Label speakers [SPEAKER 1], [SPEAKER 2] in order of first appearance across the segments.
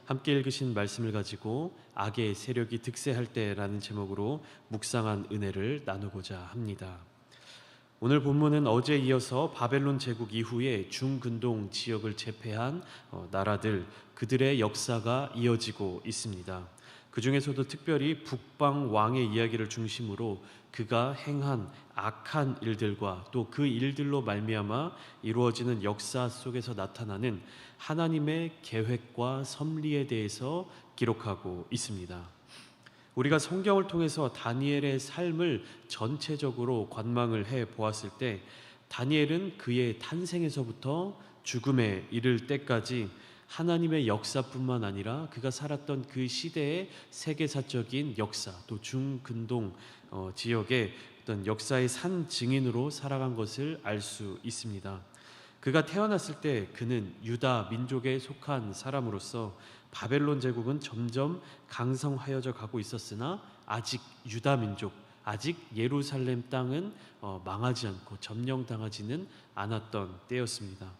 [SPEAKER 1] 함께 읽으신 말씀을 가지고 악의 세력이 득세할 때라는 제목으로 묵상한 은혜를 나누고자 합니다. 오늘 본문은 어제에 이어서 바벨론 제국 이후에 중근동 지역을 제패한 나라들, 그들의 역사가 이어지고 있습니다. 그 중에서도 특별히 북방 왕의 이야기를 중심으로 그가 행한 악한 일들과 또 그 일들로 말미암아 이루어지는 역사 속에서 나타나는 하나님의 계획과 섭리에 대해서 기록하고 있습니다. 우리가 성경을 통해서 다니엘의 삶을 전체적으로 관망을 해 보았을 때 다니엘은 그의 탄생에서부터 죽음에 이를 때까지 하나님의 역사뿐만 아니라 그가 살았던 그 시대의 세계사적인 역사, 또 중근동 지역의 어떤 역사의 산 증인으로 살아간 것을 알 수 있습니다. 그가 태어났을 때 그는 유다 민족에 속한 사람으로서 바벨론 제국은 점점 강성하여져 가고 있었으나 아직 유다 민족, 아직 예루살렘 땅은 망하지 않고 점령당하지는 않았던 때였습니다.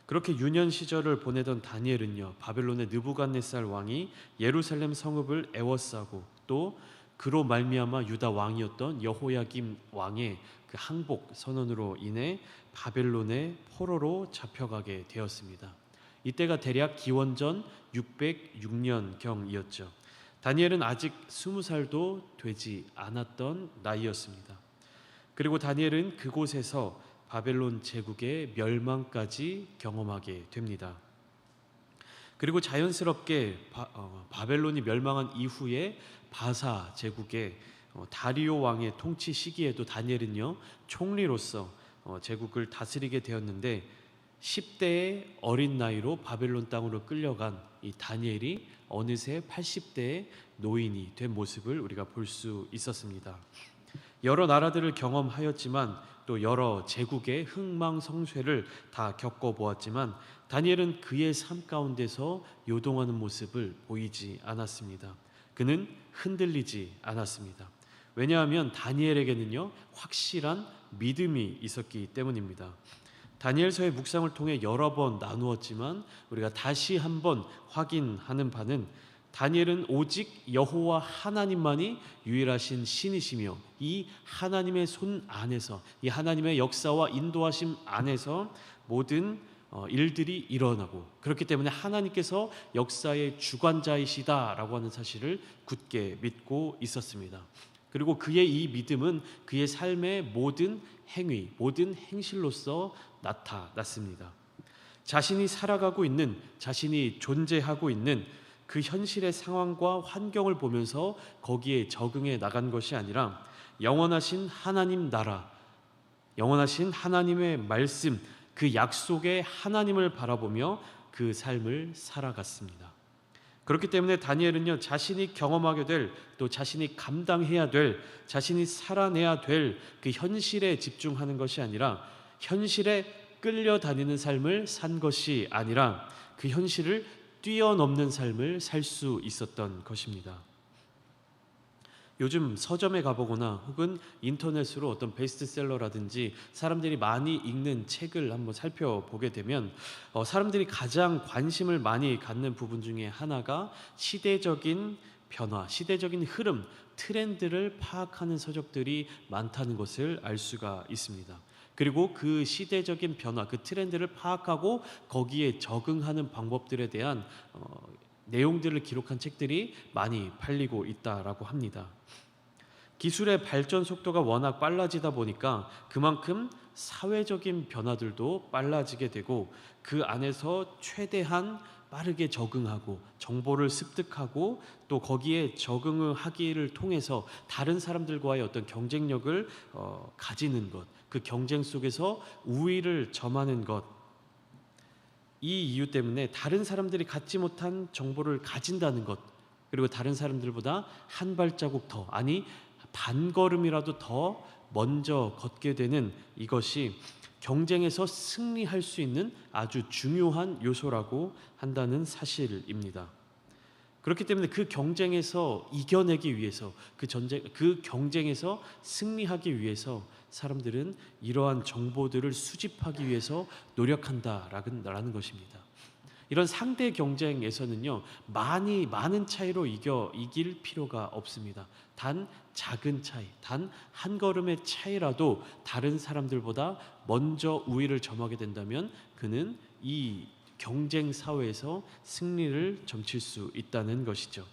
[SPEAKER 1] 그렇게 유년 시절을 보내던 다니엘은요, 바벨론의 느부갓네살 왕이 예루살렘 성읍을 에워싸고 또 그로 말미암아 유다 왕이었던 여호야김 왕의 그 항복 선언으로 인해 바벨론의 포로로 잡혀가게 되었습니다. 이때가 대략 기원전 606년경이었죠. 다니엘은 아직 20살도 되지 않았던 나이였습니다. 그리고 다니엘은 그곳에서 바벨론 제국의 멸망까지 경험하게 됩니다. 그리고 자연스럽게 바벨론이 멸망한 이후에 바사 제국의 다리오 왕의 통치 시기에도 다니엘은요 총리로서 제국을 다스리게 되었는데 10대의 어린 나이로 바벨론 땅으로 끌려간 이 다니엘이 어느새 80대의 노인이 된 모습을 우리가 볼 수 있었습니다. 여러 나라들을 경험하였지만 또 여러 제국의 흥망성쇠를 다 겪어보았지만 다니엘은 그의 삶 가운데서 요동하는 모습을 보이지 않았습니다. 그는 흔들리지 않았습니다. 왜냐하면 다니엘에게는요 확실한 믿음이 있었기 때문입니다. 다니엘서의 묵상을 통해 여러 번 나누었지만 우리가 다시 한번 확인하는 바는 다니엘은 오직 여호와 하나님만이 유일하신 신이시며 이 하나님의 손 안에서, 이 하나님의 역사와 인도하심 안에서 모든 일들이 일어나고, 그렇기 때문에 하나님께서 역사의 주관자이시다라고 하는 사실을 굳게 믿고 있었습니다. 그리고 그의 이 믿음은 그의 삶의 모든 행위, 모든 행실로서 나타났습니다. 자신이 살아가고 있는, 자신이 존재하고 있는 그 현실의 상황과 환경을 보면서 거기에 적응해 나간 것이 아니라 영원하신 하나님 나라, 영원하신 하나님의 말씀, 그 약속의 하나님을 바라보며 그 삶을 살아갔습니다. 그렇기 때문에 다니엘은요 자신이 경험하게 될, 또 자신이 감당해야 될, 자신이 살아내야 될 그 현실에 집중하는 것이 아니라 현실에 끌려다니는 삶을 산 것이 아니라 그 현실을 뛰어넘는 삶을 살 수 있었던 것입니다. 요즘 서점에 가보거나 혹은 인터넷으로 어떤 베스트셀러라든지 사람들이 많이 읽는 책을 한번 살펴보게 되면 사람들이 가장 관심을 많이 갖는 부분 중에 하나가 시대적인 변화, 시대적인 흐름, 트렌드를 파악하는 서적들이 많다는 것을 알 수가 있습니다. 그리고 그 시대적인 변화, 그 트렌드를 파악하고 거기에 적응하는 방법들에 대한 내용들을 기록한 책들이 많이 팔리고 있다라고 합니다. 기술의 발전 속도가 워낙 빨라지다 보니까 그만큼 사회적인 변화들도 빨라지게 되고 그 안에서 최대한 빠르게 적응하고 정보를 습득하고 또 거기에 적응을 하기를 통해서 다른 사람들과의 어떤 경쟁력을 가지는 것, 그 경쟁 속에서 우위를 점하는 것, 이 이유 때문에 다른 사람들이 갖지 못한 정보를 가진다는 것, 그리고 다른 사람들보다 한 발자국 더, 아니 반걸음이라도 더 먼저 걷게 되는 이것이 경쟁에서 승리할 수 있는 아주 중요한 요소라고 한다는 사실입니다. 그렇기 때문에 그 경쟁에서 이겨내기 위해서, 그 경쟁에서 승리하기 위해서 사람들은 이러한 정보들을 수집하기 위해서 노력한다라는 것입니다. 이런 상대 경쟁에서는요, 많은 차이로 이길 필요가 없습니다. 단 작은 차이, 단 한 걸음의 차이라도 다른 사람들보다 먼저 우위를 점하게 된다면 그는 이 경쟁 사회에서 승리를 점칠 수 있다는 것이죠.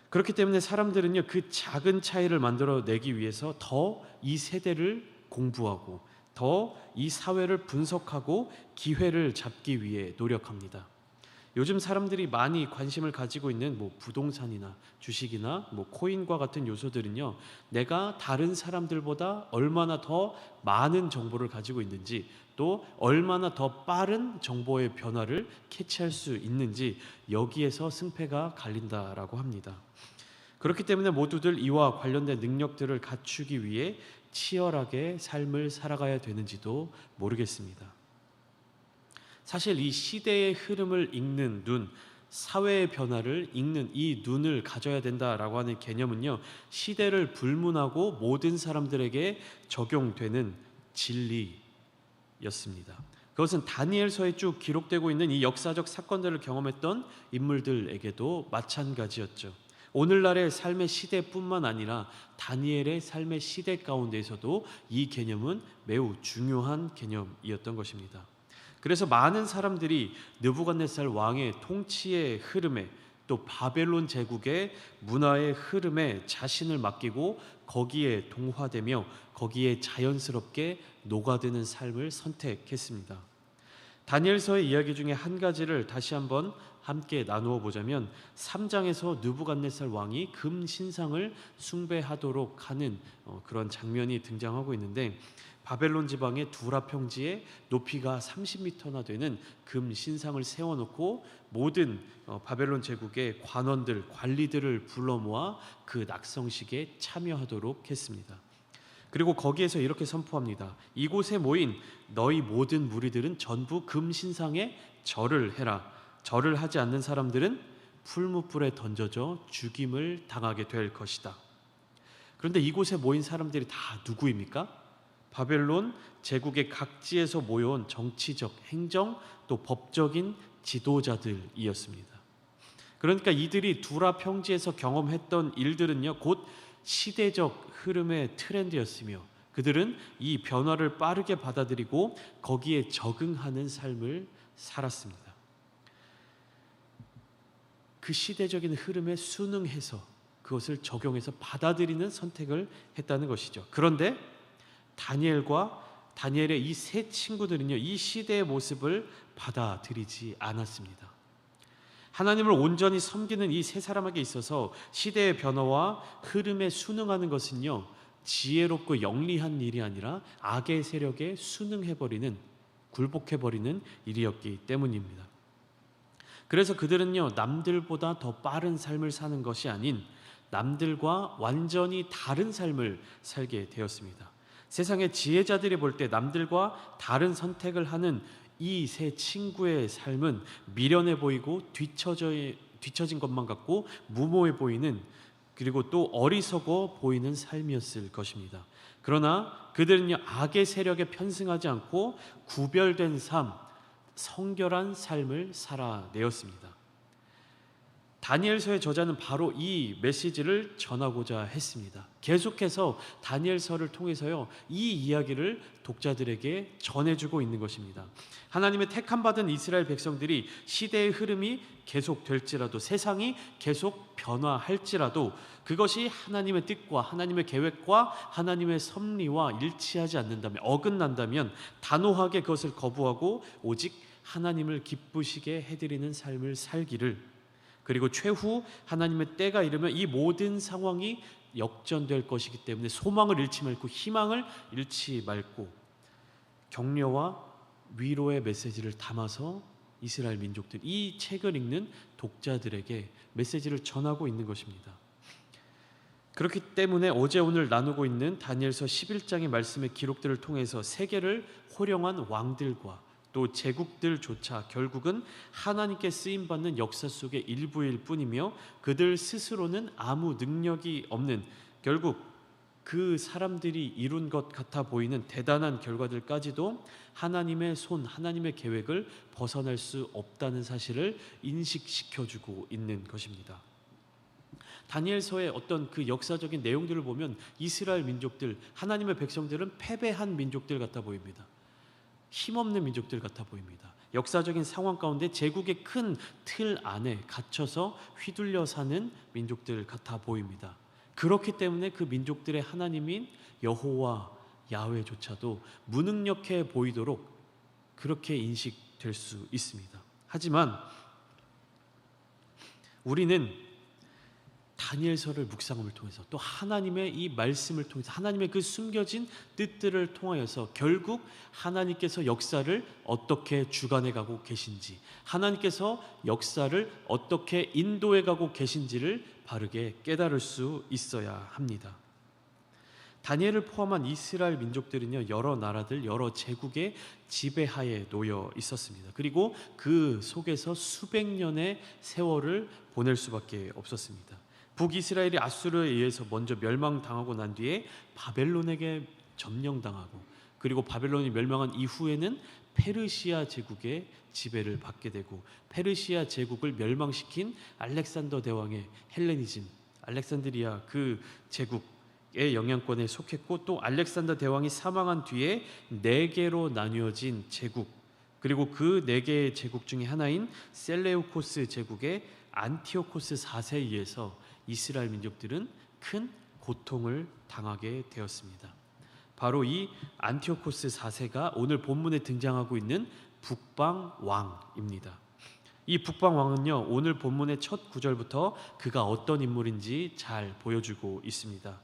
[SPEAKER 1] 그렇기 때문에 사람들은요, 그 작은 차이를 만들어내기 위해서 더 이 세대를 공부하고 더 이 사회를 분석하고 기회를 잡기 위해 노력합니다. 요즘 사람들이 많이 관심을 가지고 있는 부동산이나 주식이나 코인과 같은 요소들은요, 내가 다른 사람들보다 얼마나 더 많은 정보를 가지고 있는지, 또 얼마나 더 빠른 정보의 변화를 캐치할 수 있는지, 여기에서 승패가 갈린다라고 합니다. 그렇기 때문에 모두들 이와 관련된 능력들을 갖추기 위해 치열하게 삶을 살아가야 되는지도 모르겠습니다. 사실 이 시대의 흐름을 읽는 눈, 사회의 변화를 읽는 이 눈을 가져야 된다라고 하는 개념은요, 시대를 불문하고 모든 사람들에게 적용되는 진리였습니다. 그것은 다니엘서에 쭉 기록되고 있는 이 역사적 사건들을 경험했던 인물들에게도 마찬가지였죠. 오늘날의 삶의 시대뿐만 아니라 다니엘의 삶의 시대 가운데에서도 이 개념은 매우 중요한 개념이었던 것입니다. 그래서 많은 사람들이 느부갓네살 왕의 통치의 흐름에, 또 바벨론 제국의 문화의 흐름에 자신을 맡기고 거기에 동화되며 거기에 자연스럽게 녹아드는 삶을 선택했습니다. 다니엘서의 이야기 중에 한 가지를 다시 한번 함께 나누어 보자면 3장에서 느부갓네살 왕이 금 신상을 숭배하도록 하는 그런 장면이 등장하고 있는데, 바벨론 지방의 두라 평지에 높이가 30m나 되는 금 신상을 세워놓고 모든 바벨론 제국의 관원들, 관리들을 불러 모아 그 낙성식에 참여하도록 했습니다. 그리고 거기에서 이렇게 선포합니다. 이곳에 모인 너희 모든 무리들은 전부 금 신상에 절을 해라. 절을 하지 않는 사람들은 풀무불에 던져져 죽임을 당하게 될 것이다. 그런데 이곳에 모인 사람들이 다 누구입니까? 바벨론 제국의 각지에서 모여온 정치적, 행정, 또 법적인 지도자들이었습니다. 그러니까 이들이 두라 평지에서 경험했던 일들은요, 곧 시대적 흐름의 트렌드였으며 그들은 이 변화를 빠르게 받아들이고 거기에 적응하는 삶을 살았습니다. 그 시대적인 흐름에 순응해서 그것을 적용해서 받아들이는 선택을 했다는 것이죠. 그런데 다니엘의 이 세 친구들은요, 이 시대의 모습을 받아들이지 않았습니다. 하나님을 온전히 섬기는 이 세 사람에게 있어서 시대의 변화와 흐름에 순응하는 것은요, 지혜롭고 영리한 일이 아니라 악의 세력에 순응해버리는, 굴복해버리는 일이었기 때문입니다. 그래서 그들은요, 남들보다 더 빠른 삶을 사는 것이 아닌 남들과 완전히 다른 삶을 살게 되었습니다. 세상의 지혜자들이 볼 때 남들과 다른 선택을 하는 이 세 친구의 삶은 미련해 보이고 뒤처진 것만 같고 무모해 보이는, 그리고 또 어리석어 보이는 삶이었을 것입니다. 그러나 그들은요, 악의 세력에 편승하지 않고 구별된 삶, 성결한 삶을 살아내었습니다. 다니엘서의 저자는 바로 이 메시지를 전하고자 했습니다. 계속해서 다니엘서를 통해서요, 이 이야기를 독자들에게 전해주고 있는 것입니다. 하나님의 택함받은 이스라엘 백성들이 시대의 흐름이 계속될지라도, 세상이 계속 변화할지라도 그것이 하나님의 뜻과 하나님의 계획과 하나님의 섭리와 일치하지 않는다면, 어긋난다면 단호하게 그것을 거부하고 오직 하나님을 기쁘시게 해드리는 삶을 살기를, 그리고 최후 하나님의 때가 이르면 이 모든 상황이 역전될 것이기 때문에 소망을 잃지 말고 희망을 잃지 말고 격려와 위로의 메시지를 담아서 이스라엘 민족들, 이 책을 읽는 독자들에게 메시지를 전하고 있는 것입니다. 그렇기 때문에 어제 오늘 나누고 있는 다니엘서 11장의 말씀의 기록들을 통해서 세계를 호령한 왕들과 또 제국들조차 결국은 하나님께 쓰임받는 역사 속의 일부일 뿐이며 그들 스스로는 아무 능력이 없는, 결국 그 사람들이 이룬 것 같아 보이는 대단한 결과들까지도 하나님의 손, 하나님의 계획을 벗어날 수 없다는 사실을 인식시켜주고 있는 것입니다. 다니엘서의 어떤 그 역사적인 내용들을 보면 이스라엘 민족들, 하나님의 백성들은 패배한 민족들 같아 보입니다. 힘없는 민족들 같아 보입니다. 역사적인 상황 가운데 제국의 큰 틀 안에 갇혀서 휘둘려 사는 민족들 같아 보입니다. 그렇기 때문에 그 민족들의 하나님인 여호와 야훼조차도 무능력해 보이도록 그렇게 인식될 수 있습니다. 하지만 우리는 다니엘서를 묵상함을 통해서 또 하나님의 이 말씀을 통해서 하나님의 그 숨겨진 뜻들을 통하여서 결국 하나님께서 역사를 어떻게 주관해 가고 계신지, 하나님께서 역사를 어떻게 인도해 가고 계신지를 바르게 깨달을 수 있어야 합니다. 다니엘을 포함한 이스라엘 민족들은요, 여러 나라들, 여러 제국의 지배하에 놓여 있었습니다. 그리고 그 속에서 수백 년의 세월을 보낼 수밖에 없었습니다. 북이스라엘이 아수르에 의해서 먼저 멸망당하고 난 뒤에 바벨론에게 점령당하고, 그리고 바벨론이 멸망한 이후에는 페르시아 제국의 지배를 받게 되고, 페르시아 제국을 멸망시킨 알렉산더 대왕의 헬레니즘, 알렉산드리아 그 제국의 영향권에 속했고, 또 알렉산더 대왕이 사망한 뒤에 4개로 나뉘어진 제국, 그리고 그 4개의 제국 중에 하나인 셀레우코스 제국의 안티오코스 4세에 의해서 이스라엘 민족들은 큰 고통을 당하게 되었습니다. 바로 이 안티오코스 4세가 오늘 본문에 등장하고 있는 북방왕입니다. 이 북방왕은요, 오늘 본문의 첫 구절부터 그가 어떤 인물인지 잘 보여주고 있습니다.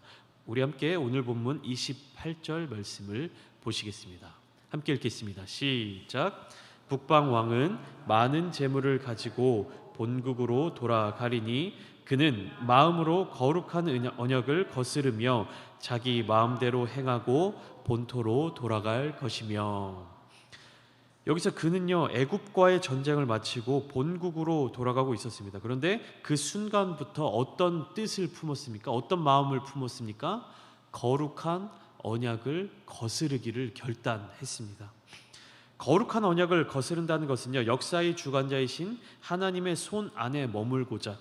[SPEAKER 1] 우리 함께 오늘 본문 28절 말씀을 보시겠습니다. 함께 읽겠습니다. 시작. 북방왕은 많은 재물을 가지고 본국으로 돌아가리니 그는 마음으로 거룩한 언약을 거스르며 자기 마음대로 행하고 본토로 돌아갈 것이며. 여기서 그는요, 애굽과의 전쟁을 마치고 본국으로 돌아가고 있었습니다. 그런데 그 순간부터 어떤 뜻을 품었습니까? 어떤 마음을 품었습니까? 거룩한 언약을 거스르기를 결단했습니다. 거룩한 언약을 거스른다는 것은요, 역사의 주관자이신 하나님의 손 안에 머물고자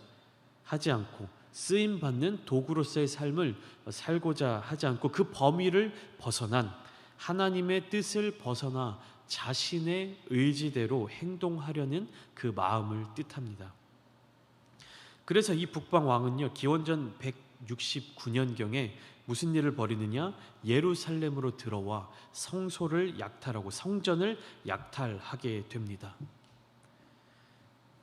[SPEAKER 1] 하지 않고, 쓰임 받는 도구로서의 삶을 살고자 하지 않고, 그 범위를 벗어난, 하나님의 뜻을 벗어나 자신의 의지대로 행동하려는 그 마음을 뜻합니다. 그래서 이 북방왕은요, 기원전 169년경에 무슨 일을 벌이느냐? 예루살렘으로 들어와 성소를 약탈하고 성전을 약탈하게 됩니다.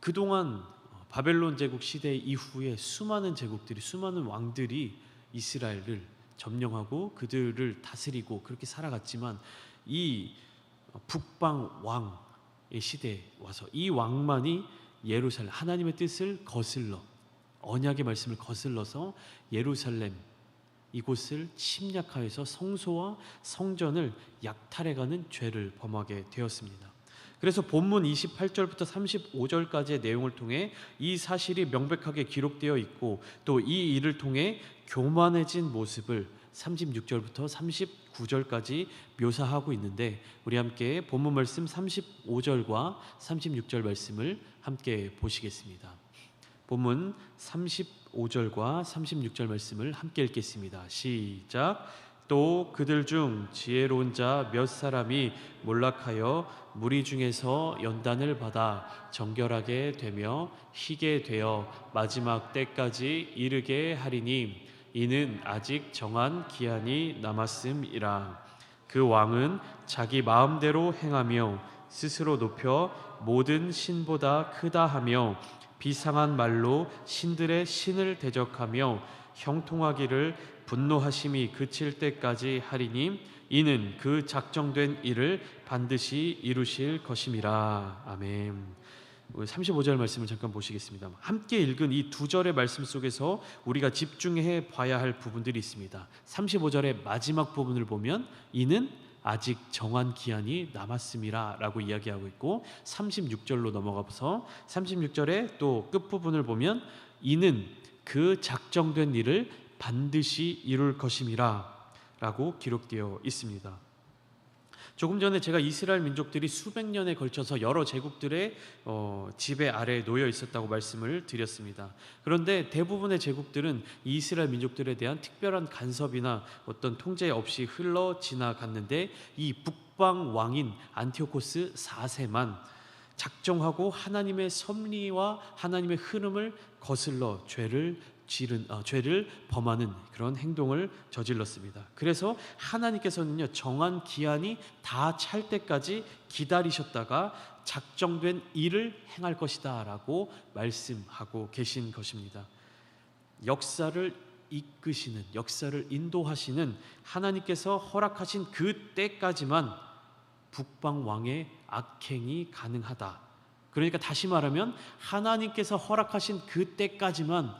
[SPEAKER 1] 그동안 바벨론 제국 시대 이후에 수많은 제국들이, 수많은 왕들이 이스라엘을 점령하고 그들을 다스리고 그렇게 살아갔지만, 이 북방 왕의 시대에 와서 이 왕만이 예루살렘, 하나님의 뜻을 거슬러, 언약의 말씀을 거슬러서 예루살렘 이곳을 침략하여서 성소와 성전을 약탈해가는 죄를 범하게 되었습니다. 그래서 본문 28절부터 35절까지의 내용을 통해 이 사실이 명백하게 기록되어 있고, 또 이 일을 통해 교만해진 모습을 36절부터 39절까지 묘사하고 있는데, 우리 함께 본문 말씀 35절과 36절 말씀을 함께 보시겠습니다. 본문 35절과 36절 말씀을 함께 읽겠습니다. 시작. 또 그들 중 지혜로운 자 몇 사람이 몰락하여 무리 중에서 연단을 받아 정결하게 되며 희게 되어 마지막 때까지 이르게 하리니 이는 아직 정한 기한이 남았음이라. 그 왕은 자기 마음대로 행하며 스스로 높여 모든 신보다 크다 하며 비상한 말로 신들의 신을 대적하며 형통하기를 분노하심이 그칠 때까지 하리니 이는 그 작정된 일을 반드시 이루실 것임이라. 아멘. 35절 말씀을 잠깐 보시겠습니다. 함께 읽은 이 2절의 말씀 속에서 우리가 집중해 봐야 할 부분들이 있습니다. 35절의 마지막 부분을 보면 이는 아직 정한 기한이 남았음이라 라고 이야기하고 있고, 36절로 넘어가서 36절의 또 끝부분을 보면 이는 그 작정된 일을 반드시 이룰 것임이라 라고 기록되어 있습니다. 조금 전에 제가 이스라엘 민족들이 수백 년에 걸쳐서 여러 제국들의 지배 아래에 놓여 있었다고 말씀을 드렸습니다. 그런데 대부분의 제국들은 이 이스라엘 민족들에 대한 특별한 간섭이나 어떤 통제 없이 흘러 지나갔는데 이 북방 왕인 안티오코스 4세만 작정하고 하나님의 섭리와 하나님의 흐름을 거슬러 죄를 범하는 그런 행동을 저질렀습니다. 그래서 하나님께서는요, 정한 기한이 다 찰 때까지 기다리셨다가 작정된 일을 행할 것이다 라고 말씀하고 계신 것입니다. 역사를 이끄시는, 역사를 인도하시는 하나님께서 허락하신 그 때까지만 북방 왕의 악행이 가능하다. 그러니까 다시 말하면 하나님께서 허락하신 그 때까지만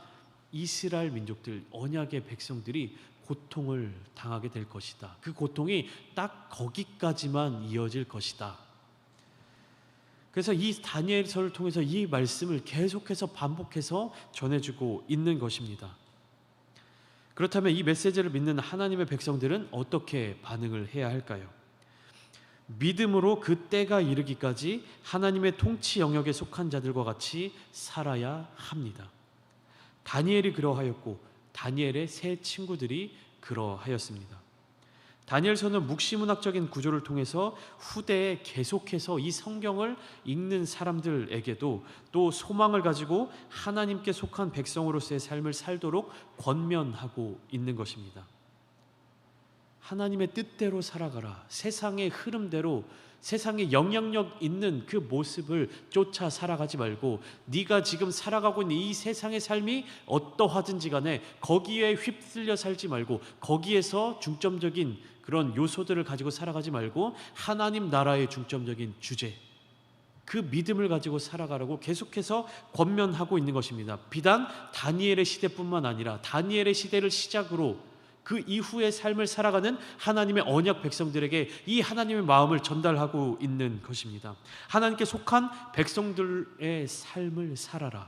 [SPEAKER 1] 이스라엘 민족들, 언약의 백성들이 고통을 당하게 될 것이다. 그 고통이 딱 거기까지만 이어질 것이다. 그래서 이 다니엘서를 통해서 이 말씀을 계속해서 반복해서 전해주고 있는 것입니다. 그렇다면 이 메시지를 믿는 하나님의 백성들은 어떻게 반응을 해야 할까요? 믿음으로 그 때가 이르기까지 하나님의 통치 영역에 속한 자들과 같이 살아야 합니다. 다니엘이 그러하였고 다니엘의 세 친구들이 그러하였습니다. 다니엘서는 묵시문학적인 구조를 통해서 후대에 계속해서 이 성경을 읽는 사람들에게도 또 소망을 가지고 하나님께 속한 백성으로서의 삶을 살도록 권면하고 있는 것입니다. 하나님의 뜻대로 살아가라. 세상의 흐름대로, 세상에 영향력 있는 그 모습을 쫓아 살아가지 말고 네가 지금 살아가고 있는 이 세상의 삶이 어떠하든지 간에 거기에 휩쓸려 살지 말고 거기에서 중점적인 그런 요소들을 가지고 살아가지 말고 하나님 나라의 중점적인 주제, 그 믿음을 가지고 살아가라고 계속해서 권면하고 있는 것입니다. 비단 다니엘의 시대뿐만 아니라 다니엘의 시대를 시작으로 그 이후의 삶을 살아가는 하나님의 언약 백성들에게 이 하나님의 마음을 전달하고 있는 것입니다. 하나님께 속한 백성들의 삶을 살아라.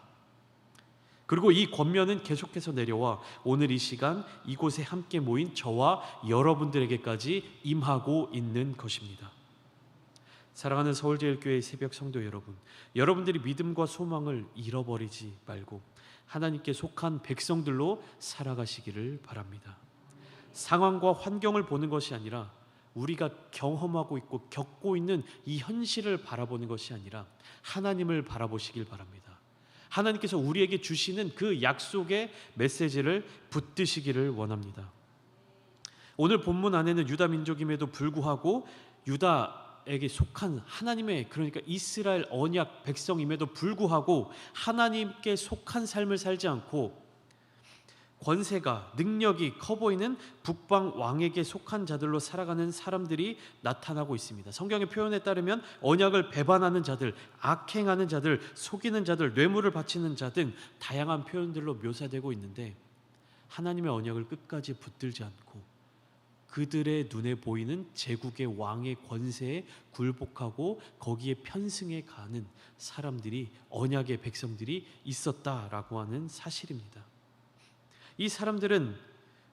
[SPEAKER 1] 그리고 이 권면은 계속해서 내려와 오늘 이 시간 이곳에 함께 모인 저와 여러분들에게까지 임하고 있는 것입니다. 사랑하는 서울제일교회 새벽 성도 여러분, 여러분들이 믿음과 소망을 잃어버리지 말고 하나님께 속한 백성들로 살아가시기를 바랍니다. 상황과 환경을 보는 것이 아니라 우리가 경험하고 있고 겪고 있는 이 현실을 바라보는 것이 아니라 하나님을 바라보시길 바랍니다. 하나님께서 우리에게 주시는 그 약속의 메시지를 붙드시기를 원합니다. 오늘 본문 안에는 유다 민족임에도 불구하고 유다에게 속한 하나님의, 그러니까 이스라엘 언약 백성임에도 불구하고 하나님께 속한 삶을 살지 않고 권세가, 능력이 커 보이는 북방 왕에게 속한 자들로 살아가는 사람들이 나타나고 있습니다. 성경의 표현에 따르면 언약을 배반하는 자들, 악행하는 자들, 속이는 자들, 뇌물을 바치는 자 등 다양한 표현들로 묘사되고 있는데 하나님의 언약을 끝까지 붙들지 않고 그들의 눈에 보이는 제국의 왕의 권세에 굴복하고 거기에 편승해 가는 사람들이, 언약의 백성들이 있었다라고 하는 사실입니다. 이 사람들은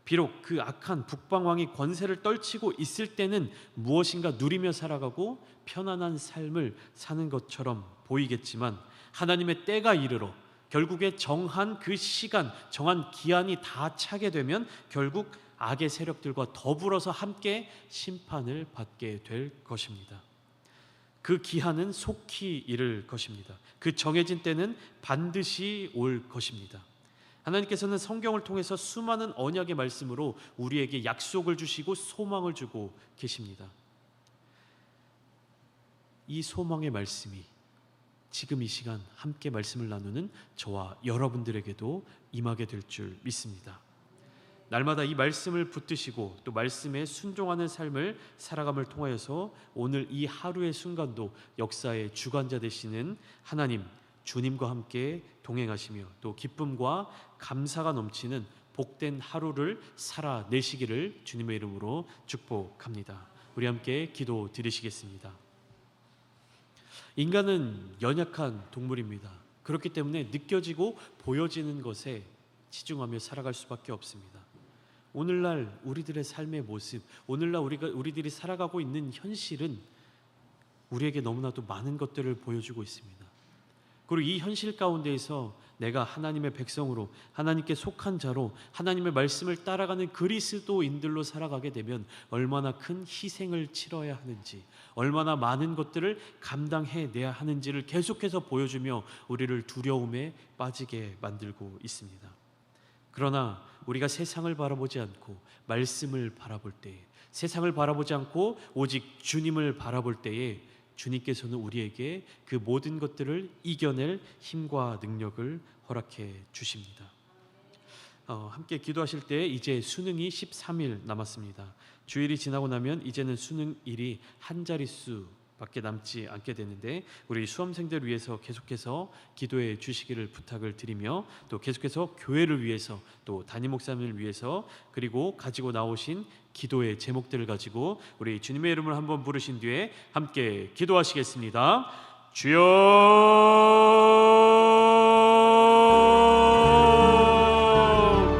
[SPEAKER 1] 비록 그 악한 북방왕이 권세를 떨치고 있을 때는 무엇인가 누리며 살아가고 편안한 삶을 사는 것처럼 보이겠지만 하나님의 때가 이르러 결국에 정한 그 시간, 정한 기한이 다 차게 되면 결국 악의 세력들과 더불어서 함께 심판을 받게 될 것입니다. 그 기한은 속히 이를 것입니다. 그 정해진 때는 반드시 올 것입니다. 하나님께서는 성경을 통해서 수많은 언약의 말씀으로 우리에게 약속을 주시고 소망을 주고 계십니다. 이 소망의 말씀이 지금 이 시간 함께 말씀을 나누는 저와 여러분들에게도 임하게 될 줄 믿습니다. 날마다 이 말씀을 붙드시고 또 말씀에 순종하는 삶을 살아감을 통하여서 오늘 이 하루의 순간도 역사의 주관자 되시는 하나님, 주님과 함께 동행하시며 또 기쁨과 감사가 넘치는 복된 하루를 살아내시기를 주님의 이름으로 축복합니다. 우리 함께 기도 드리시겠습니다. 인간은 연약한 동물입니다. 그렇기 때문에 느껴지고 보여지는 것에 치중하며 살아갈 수밖에 없습니다. 오늘날 우리들의 삶의 모습, 오늘날 우리들이 살아가고 있는 현실은 우리에게 너무나도 많은 것들을 보여주고 있습니다. 그리고 이 현실 가운데에서 내가 하나님의 백성으로, 하나님께 속한 자로, 하나님의 말씀을 따라가는 그리스도인들로 살아가게 되면 얼마나 큰 희생을 치러야 하는지, 얼마나 많은 것들을 감당해내야 하는지를 계속해서 보여주며 우리를 두려움에 빠지게 만들고 있습니다. 그러나 우리가 세상을 바라보지 않고 말씀을 바라볼 때에, 세상을 바라보지 않고 오직 주님을 바라볼 때에 주님께서는 우리에게 그 모든 것들을 이겨낼 힘과 능력을 허락해 주십니다. 함께 기도하실 때 이제 수능이 13일 남았습니다. 주일이 지나고 나면 이제는 수능일이 한 자릿수밖에 남지 않게 되는데, 우리 수험생들 위해서 계속해서 기도해 주시기를 부탁을 드리며, 또 계속해서 교회를 위해서, 또 담임 목사님을 위해서, 그리고 가지고 나오신 기도의 제목들을 가지고 우리 주님의 이름을 한번 부르신 뒤에 함께 기도하시겠습니다. 주여